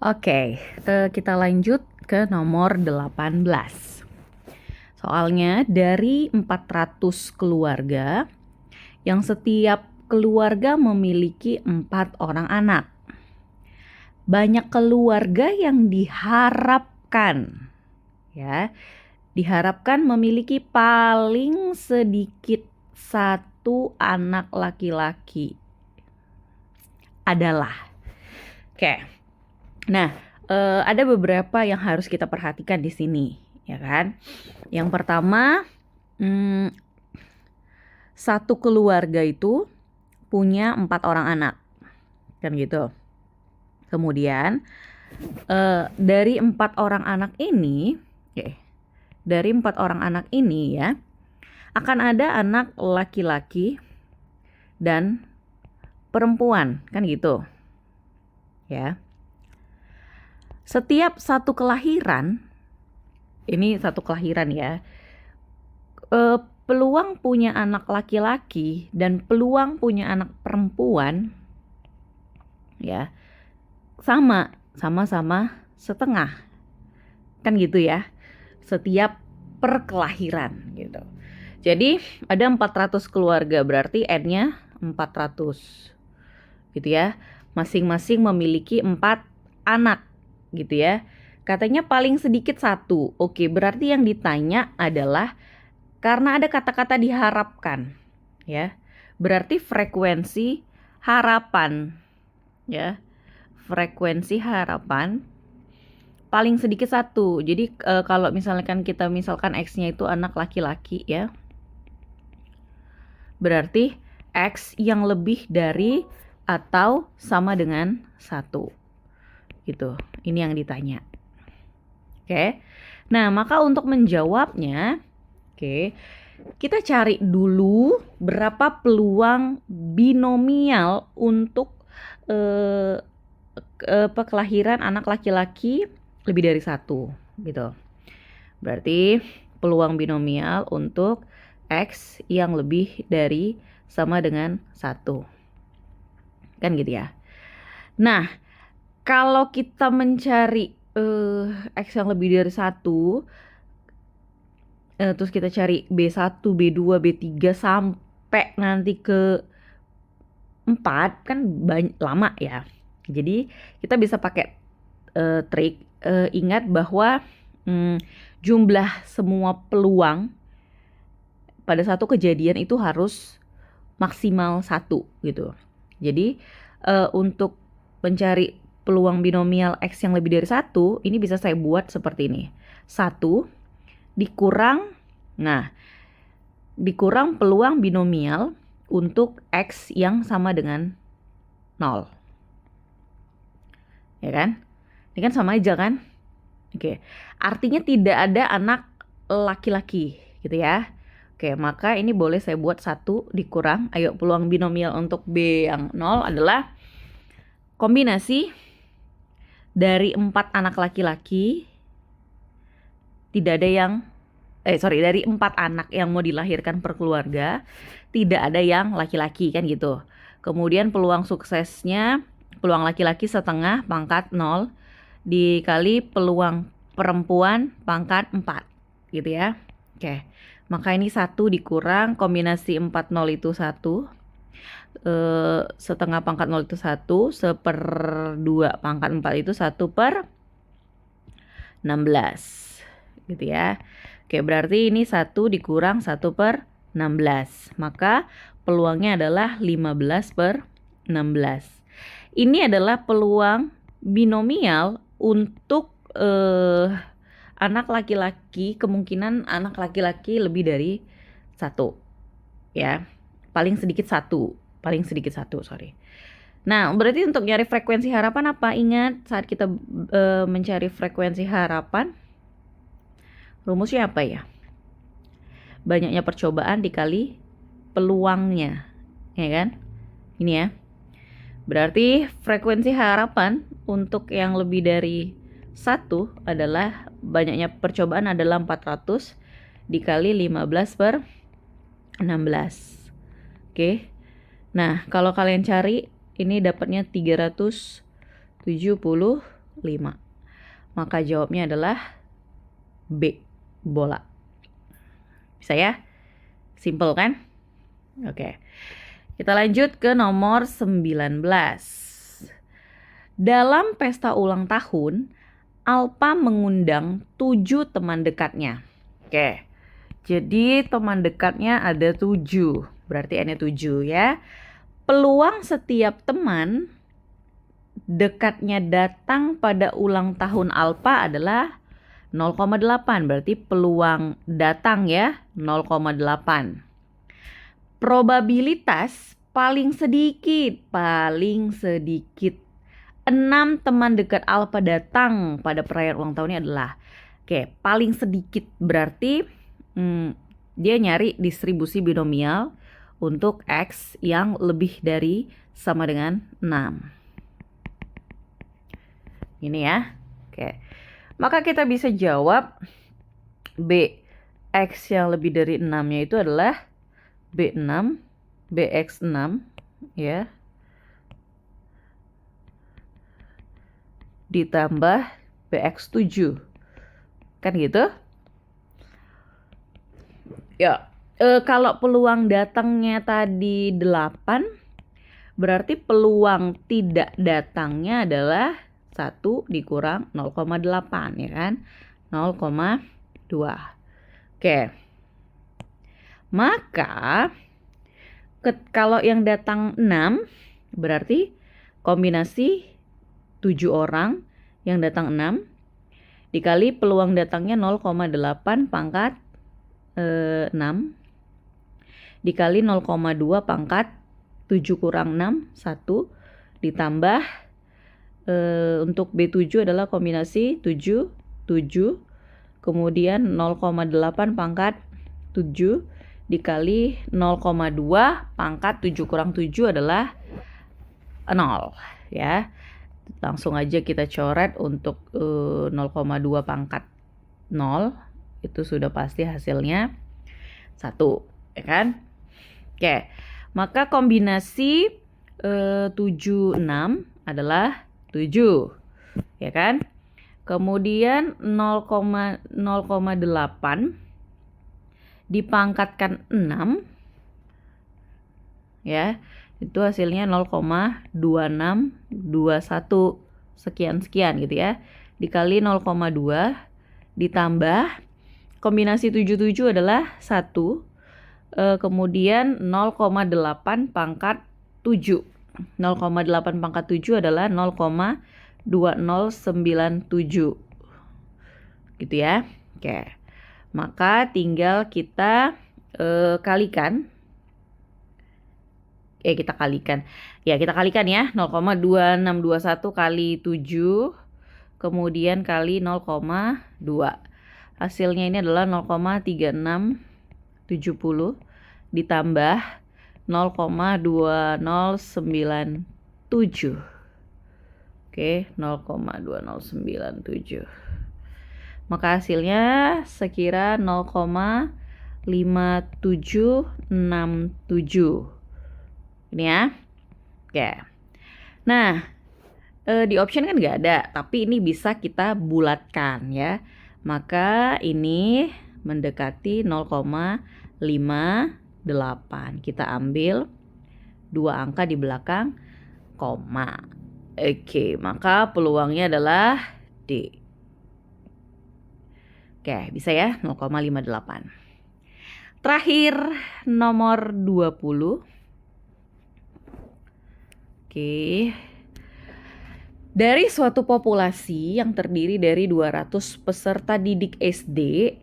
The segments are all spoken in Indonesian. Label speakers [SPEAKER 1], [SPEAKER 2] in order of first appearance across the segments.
[SPEAKER 1] Oke, kita lanjut ke nomor 18. Soalnya dari 400 keluarga yang setiap keluarga memiliki 4 orang anak. Banyak keluarga yang diharapkan memiliki paling sedikit 1 anak laki-laki adalah. Oke. Nah, ada beberapa yang harus kita perhatikan di sini, ya kan? Yang pertama, satu keluarga itu punya 4 orang anak, kan gitu. Kemudian dari 4 orang anak ini, ya, akan ada anak laki-laki dan perempuan, kan gitu, ya. Setiap satu kelahiran, ini satu kelahiran ya, peluang punya anak laki-laki dan peluang punya anak perempuan ya sama-sama setengah, kan gitu ya, setiap per kelahiran gitu. Jadi ada 400 keluarga, berarti N-nya 400 gitu ya, masing-masing memiliki 4 anak gitu ya. Katanya paling sedikit 1. Oke, berarti yang ditanya adalah karena ada kata-kata diharapkan ya. Berarti frekuensi harapan ya. Frekuensi harapan paling sedikit 1. Jadi kalau misalkan X-nya itu anak laki-laki ya, berarti X yang lebih dari atau sama dengan 1 gitu. Ini yang ditanya. Oke. Nah, maka untuk menjawabnya, kita cari dulu berapa peluang binomial untuk kelahiran anak laki-laki lebih dari 1 gitu. Berarti peluang binomial untuk X yang lebih dari sama dengan 1. Kan gitu ya. Nah, kalau kita mencari X yang lebih dari 1, terus kita cari B1, B2, B3 sampai nanti ke 4, kan lama ya. Jadi kita bisa pakai trik, ingat bahwa jumlah semua peluang pada satu kejadian itu harus maksimal 1 gitu. Jadi untuk mencari peluang binomial X yang lebih dari 1, ini bisa saya buat seperti ini. 1 dikurang peluang binomial untuk X yang sama dengan 0. Ya kan? Ini kan sama aja kan? Oke. Artinya tidak ada anak laki-laki gitu ya. Oke, maka ini boleh saya buat 1 dikurang. Ayo, peluang binomial untuk B yang 0 adalah kombinasi dari 4 anak laki-laki, dari 4 anak yang mau dilahirkan per keluarga, tidak ada yang laki-laki, kan gitu. Kemudian peluang suksesnya, peluang laki-laki setengah pangkat 0 dikali peluang perempuan pangkat 4 gitu ya. Oke, maka ini 1 dikurang kombinasi 4 0 itu 1, setengah pangkat 0 itu 1, 1/2 pangkat 4 itu 1/16 gitu ya. Oke, berarti ini 1 dikurang 1/16, maka peluangnya adalah 15/16. Ini adalah peluang binomial untuk anak laki-laki, kemungkinan anak laki-laki lebih dari 1 ya, paling sedikit 1, sorry. Nah, berarti untuk nyari frekuensi harapan apa? Ingat, saat kita mencari frekuensi harapan, rumusnya apa ya? Banyaknya percobaan dikali peluangnya, ya kan? Ini ya. Berarti frekuensi harapan untuk yang lebih dari 1 adalah banyaknya percobaan adalah 400 dikali 15/16. Oke. Nah, kalau kalian cari ini dapatnya 375 Maka jawabnya adalah B, bola. Bisa ya? Simple kan? Oke. Kita lanjut ke nomor 19. Dalam pesta ulang tahun, Alpa mengundang 7 teman dekatnya. Oke. Jadi teman dekatnya ada 7. Berarti N-nya 7 ya. Peluang setiap teman dekatnya datang pada ulang tahun Alpa adalah 0,8. Berarti peluang datang ya 0,8. Probabilitas paling sedikit 6 teman dekat Alpa datang pada perayaan ulang tahunnya adalah paling sedikit berarti dia nyari distribusi binomial untuk X yang lebih dari sama dengan 6. Ini ya. Maka kita bisa jawab B. X yang lebih dari 6-nya itu adalah B6, BX6 ya. Ditambah BX7. Kan gitu? Ya, kalau peluang datangnya tadi 8, berarti peluang tidak datangnya adalah 1 dikurang 0,8 ya kan? 0,2. Oke. Maka kalau yang datang 6 berarti kombinasi 7 orang yang datang 6 dikali peluang datangnya 0,8 pangkat 6 dikali 0,2 pangkat 7 kurang 6 1 ditambah untuk B7 adalah kombinasi 7 kemudian 0,8 pangkat 7 dikali 0,2 pangkat 7 kurang 7 adalah 0 ya. Langsung aja kita coret untuk 0,2 pangkat 0 itu sudah pasti hasilnya 1 ya kan. Oke, maka kombinasi 7 6 adalah 7 ya kan. Kemudian 0,8 dipangkatkan 6 ya, itu hasilnya 0,2621 sekian gitu ya, dikali 0,2 ditambah kombinasi 77 adalah 1 kemudian 0,8 pangkat 7. 0,8 pangkat 7 adalah 0,2097 gitu ya. Oke, maka tinggal kita kalikan. Kita kalikan ya 0,2621 kali 7 kemudian kali 0,2. Hasilnya ini adalah 0,3670 ditambah 0,2097. Oke, 0,2097. Maka hasilnya sekira 0,5767. Ini ya. Oke. Nah, di option kan nggak ada, tapi ini bisa kita bulatkan ya. Maka ini mendekati 0,58. Kita ambil 2 angka di belakang koma. Oke, maka peluangnya adalah D. Oke, bisa ya 0,58. Terakhir nomor 20. Oke. Dari suatu populasi yang terdiri dari 200 peserta didik SD,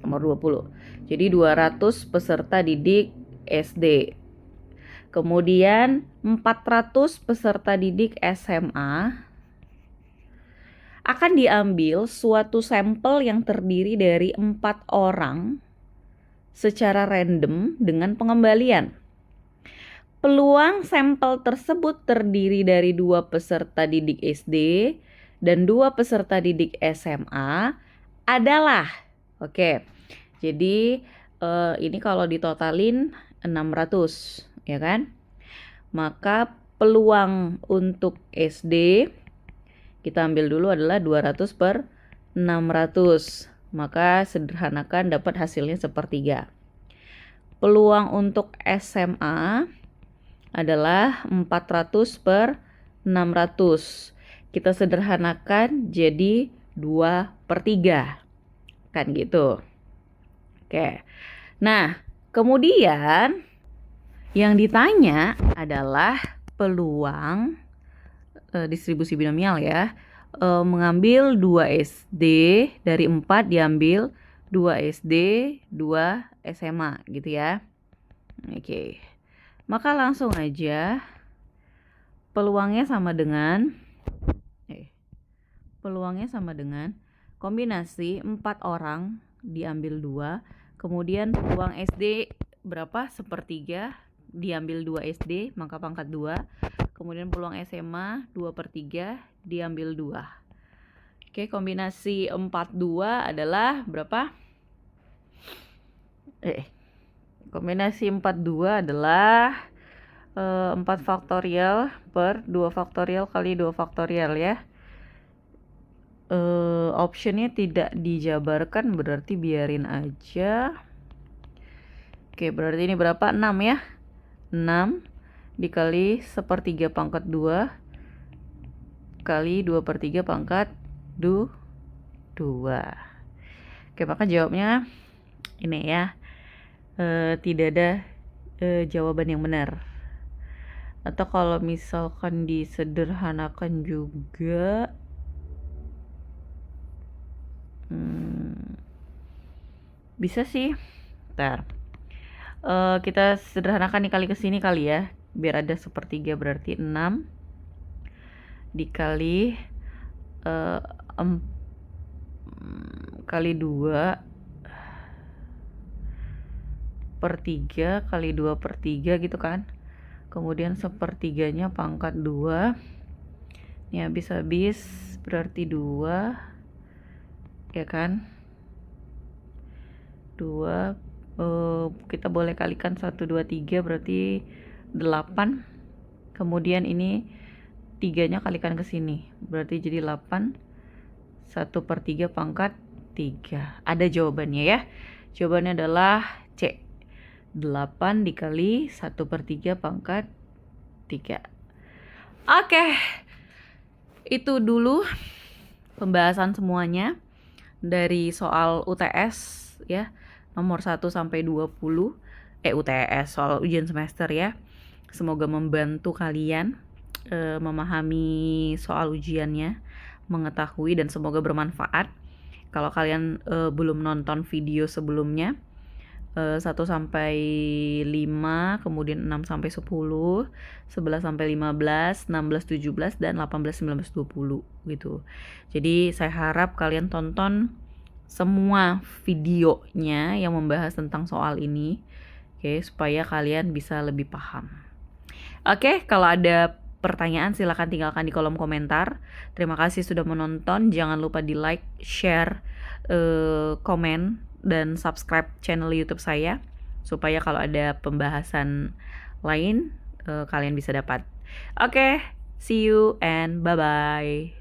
[SPEAKER 1] nomor 20. Jadi 200 peserta didik SD. Kemudian 400 peserta didik SMA. Akan diambil suatu sampel yang terdiri dari 4 orang secara random dengan pengembalian. Peluang sampel tersebut terdiri dari 2 peserta didik SD dan 2 peserta didik SMA adalah, jadi ini kalau ditotalin 600 ya kan. Maka peluang untuk SD Kita ambil dulu adalah 200 per 600. Maka sederhanakan dapat hasilnya sepertiga. Peluang untuk SMA adalah 400 per 600. Kita sederhanakan jadi 2 per 3. Kan gitu. Oke. Nah, kemudian yang ditanya adalah peluang distribusi binomial ya. Mengambil 2 SD, dari 4 diambil 2 SD, 2 SMA gitu ya. Oke. Maka langsung aja peluangnya sama dengan kombinasi 4 orang diambil 2, kemudian peluang SD berapa? Sepertiga, diambil 2 SD, maka pangkat 2. Kemudian peluang SMA 2 per 3, diambil 2. Oke, kombinasi 42 adalah berapa? Kombinasi 42 adalah 4 faktorial per 2 faktorial kali 2 faktorial ya. Optionnya tidak dijabarkan, berarti biarin aja. Oke, berarti ini berapa? 6 ya. 6 dikali 1/3 pangkat 2 kali 2 per 3 pangkat 2. Oke, maka jawabnya ini ya. Tidak ada jawaban yang benar. Atau kalau misalkan disederhanakan juga, bisa sih. Ntar kita sederhanakan dikali ke sini kali ya, biar ada 1/3, berarti 6 dikali kali 2 per 3 kali 2 per 3 gitu kan. Kemudian 1/3-nya pangkat 2. Ini habis-habis berarti 2 ya kan. 2 kita boleh kalikan 1, 2, 3 berarti 8. Kemudian ini 3-nya kalikan ke sini, berarti jadi 8. 1/3 pangkat 3. Ada jawabannya ya. Jawabannya adalah C. 8 dikali 1/3 pangkat 3. Oke. Itu dulu pembahasan semuanya dari soal UTS ya, nomor 1 sampai 20. UTS, soal ujian semester ya. Semoga membantu kalian memahami soal ujiannya, mengetahui, dan semoga bermanfaat. Kalau kalian belum nonton video sebelumnya, 1 sampai 5, kemudian 6 sampai 10, 11 sampai 15, 16, 17, dan 18, 19, 20 gitu. Jadi saya harap kalian tonton semua videonya yang membahas tentang soal ini, oke, supaya kalian bisa lebih paham. Oke, kalau ada pertanyaan silakan tinggalkan di kolom komentar. Terima kasih sudah menonton. Jangan lupa di like, share, komen, dan subscribe channel YouTube saya, supaya kalau ada pembahasan lain kalian bisa dapat. Oke, see you and bye-bye.